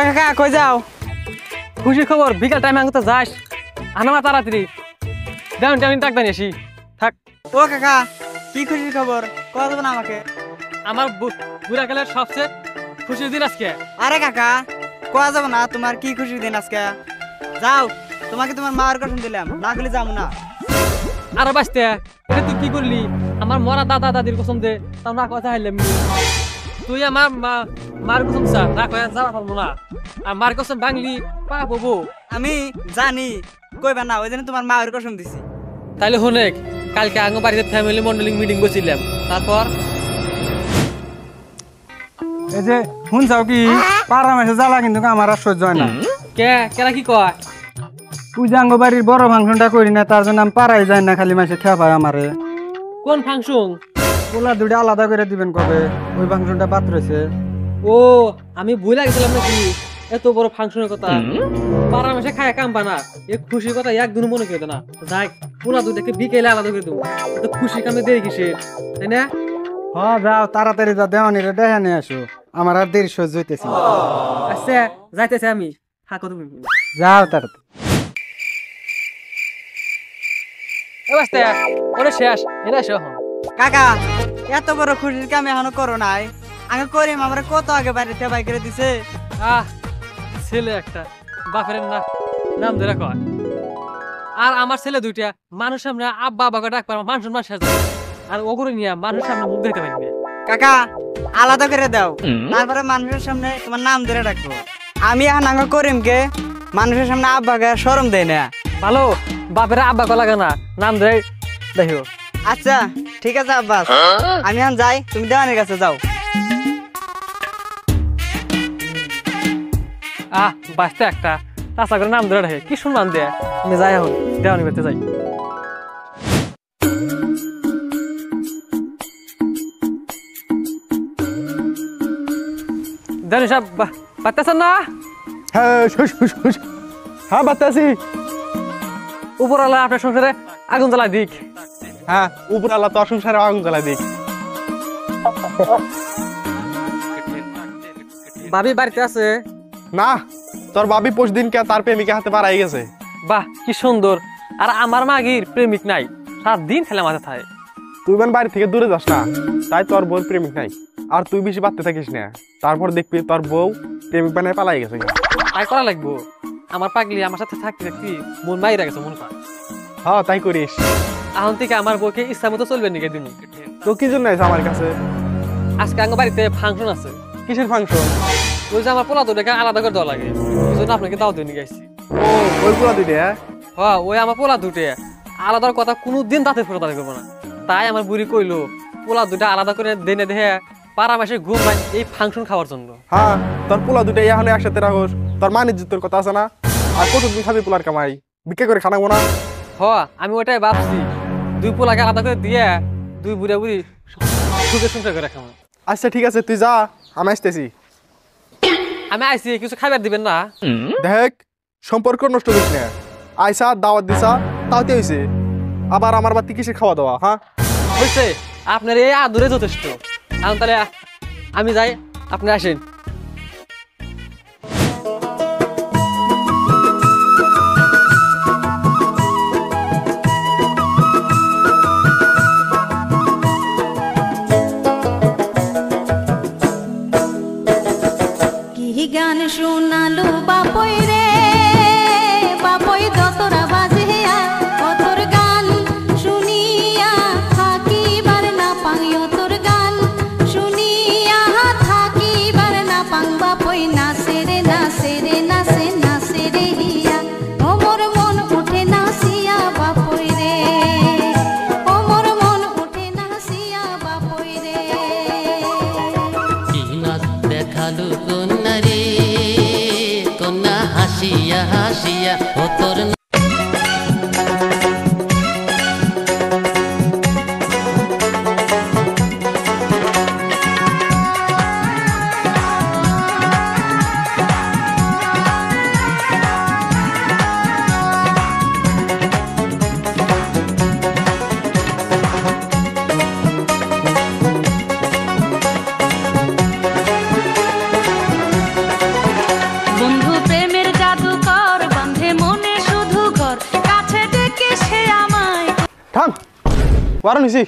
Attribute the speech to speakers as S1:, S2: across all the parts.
S1: কাকা কই যাও?
S2: খুশি খবর, বিকাল টাইমে আঙুতে যাস আনামা তাড়াতাড়ি দেন টাইম টাক দানি আসি থাক।
S1: ও কাকা কি খুশির খবর কয়া যাবে না আমাকে?
S2: আমার বুড়া কালের সবচেয়ে খুশির দিন আজকে।
S1: আরে কাকা কয়া যাবে না তোমার কি খুশির দিন আজকে? যাও তোমাকে তোমার মার কসম দিলাম, না গেলে যাবো না।
S2: আরে বাঁচতে এটা তুই কি করলি? আমার মরা দাদা দাদির কসম দে, তাও না কথা হাইলাম। তুই আমার মার কসম চা না কয়া যাওয়া পারবো না, আর মার কসম ভাঙলি পা পাবো।
S1: আমি জানি কইবা না, ওই জন্য তোমার মায়ের কসম দিছি।
S2: তাইলে হনেক কালকে আঙ্গ বাড়িতে ফ্যামিলি মন্ডলিং মিটিং বসছিলাম, তারপর
S3: এই যে শুনছাও কি পাড়া মাসে জ্বালা কিন্তু আমার আর সহ্য হয় না।
S2: কেরা কি কয়?
S3: তুই যে আঙ্গ বাড়ির বড় ফাংশনটা করি না, তার জন্য আমি পাড়াই যাই না, খালি মাসে খেয়া পায় আমারে।
S2: কোন ফাংশন?
S3: পোলা দুইটা আলাদা করে দিবেন কবে? ওই ফাংশনটা বাদ রয়েছে।
S2: ও আমি ভুলে গেছিলাম নাকি এত বড় ফাংশনের কথা। পাড়া মাসে খায় কাম বানা, এই খুশির কথা একদিনও মনে করতো না। যাই পুরা দুটাকে বিকেলে আলাদা করে দেবো, তো খুশি কামে দেরি কিসে, তাই না?
S3: হ্যাঁ যাও তাড়াতাড়ি যা, দেওয়ানিরে দেখা নিয়ে আসো, আমার আর দেরি সহ্য হইতেছে।
S2: আচ্ছা যাইতেছে আমি, থাকো তুমি।
S3: যাও তাড়াতাড়ি।
S2: ওরে শেষ এনে এসো।
S1: কাকা এত বড় খুশির কাম এখনো করো নাই? আগে করিম আমার কত আগে বাড়িতে বাই করে দিছে।
S2: ছেলে একটা বাপের নাম ধরে কয়, আর আমার ছেলে দুইটা মানুষ সামনে আব্বা আব্বা ডাক পারবো, মানুষ মানুষ আর ওগুলো নিয়ে মানুষ সামনে মুখ দেখতে পারবে।
S1: কাকা আলাদা করে দাও, তারপরে মানুষের সামনে তোমার নাম ধরে রাখবো। আমি এখন আগে করিমকে মানুষের সামনে আব্বাকে শরম দেয় না।
S2: ভালো বাপের আব্বা কলা গানা নাম ধরে দেখিও।
S1: আচ্ছা ঠিক আছে আব্বাস, আমি এখন যাই, তুমি দেওয়ানের কাছে যাও।
S2: বাঁচতে একটা তাছা করে নাম ধরে রাখে, কি শুনলাম দে। আমি যাই এখন দেওয়ানি করতে যাই। দেওয়ানি সাহেব বাঁচতেছেন না?
S3: হ্যাঁ বাতাসি।
S2: উপরওয়ালা আপনার সংসারে আগুন জ্বালা দিক।
S3: হ্যাঁ উপরওয়ালা তোর সংসারে আগুন জ্বালা দিক।
S2: ভাবি বাড়িতে আছে
S3: না, তোর ভাবি পরদিন কে তার প্রেমিকা হাতে পারাই গেছে।
S2: বাহ কি সুন্দর। আর আমার মাগির প্রেমিক নাই, 7 দিন ছেলে মাথা থাকে।
S3: তুই মানে বাড়ি থেকে দূরে যাস না, তাই তোর বউর প্রেমিক নাই। আর তুই বেশি বাড়তে থাকিস না, তারপর দেখবি তোর বউ প্রেমিক বানায় পালাই গেছে।
S2: তাই করা লাগবো, আমার পাগলি আমার সাথে থাকতে থাকতে মন মাইরা গেছে মন পায়।
S3: হ্যাঁ তাই করিস।
S2: এখন থেকে আমার বউকে ইচ্ছা মতো চলবে নাকি দিন।
S3: তো কি জন্য আছে আমার কাছে?
S2: আজকে আমার বাড়িতে ফাংশন আছে।
S3: কিসের ফাংশন?
S2: ওই যে আমার পোলা দুটাকে আলাদা করে দেওয়া লাগে, ওই জন্য আপনাকে দাও দিয়ে নিয়ে গেছি।
S3: ও ওই পোলা দুইটা?
S2: হ্যাঁ ওই আমার পোলা দুটে আলাদার কথা কোনোদিন দাঁতে ফেরত দাঁড়িয়ে করবো না। তাই আমার বুড়ি কইলো পোলা দুটা আলাদা করে দেনে দেখে পাড়া মাসে ঘুম পাই এই ফাংশন খাওয়ার জন্য।
S3: হ্যাঁ তোর পোলা দুটা এখন একসাথে রাখোস, তোর মানিজ্য তোর কথা আছে না? আর কতদিন খাবি পোলার কামাই? বিক্রি করে খানাবো না?
S2: হ্যাঁ আমি ওটাই ভাবছি, 2 পোলাকে আলাদা করে দিয়ে 2 বুড়া বুড়ি সুখে সংসার করে খাবো।
S3: আচ্ছা ঠিক আছে তুই যা, আমি আসতেছি।
S2: আমি আইসি, কিছু খাবার দিবেন না?
S3: দেখ সম্পর্ক নষ্ট করিস না, আইসা দাওয়াত দিসা তাওতে হইছে, আবার আমার বাড়িতে কিসের খাওয়া দাওয়া? হ্যাঁ
S2: হয়েছে, আপনার এই আদরে যথেষ্ট। এখন তাহলে আমি যাই, আপনি আসেন।
S4: কি গান শোনালো বাপই রে, বাপই যতরা বাজিয়া অতর গান শুনিয়া থাকিবার না পাই, অতর গান শুনিয়া থাকিবার না পাং। বাপই নাচে রে নাচে রে নাচে নাচে রে হিয়া, ওমর মন উঠে নাচিয়া বাপই রে, ওমর মন উঠে নাচিয়া বাপই রে।
S5: কি নাচ দেখালো কন্যা রে, কন্যা হাসিয়া হাসিয়া ও তোর
S3: থাম ওয়ারো নিছি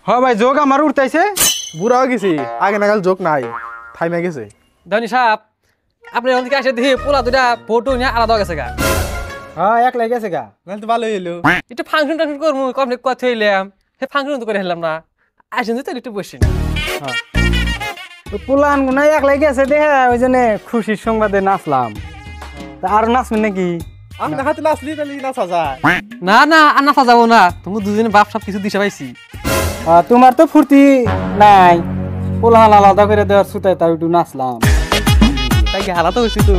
S6: হ ভাই যোগ আমার উঠতাইছে
S3: বুড়া হয়ে গেছি আগে নাগাল যোগ নাই থাইমে গেছে
S2: ধনী সাহেব আপনি ওদিকে আসে দেখি পোলা দুটা ফটো নিয়ে আলাদা হয়ে গেছে গা
S6: হ্যাঁ একলাই গেছে গা নাহলে তো ভালোই হইলো
S2: একটু ফাংশন টাংশন করবো কমনি কথা হইলাম সে ফাংশন তো করে হেলাম না আসেন তো একটু বসি না
S6: পোলান গুনা একলাই গেছে দেখে ওই জন্য খুশির সংবাদে নাচলাম তা আর নাচবেন নাকি
S3: আমি দেখাতে নাচলি তাহলে নাচা যায়
S2: না না আর নাচা যাবো না তুমি দুজনে বাপ সব কিছু দিশা পাইছি
S6: তোমার তো ফুর্তি নাই পোলান আলাদা করে দেওয়ার সুতায় তাও একটু নাচলাম
S2: তাই কি হালাতো হয়েছি তো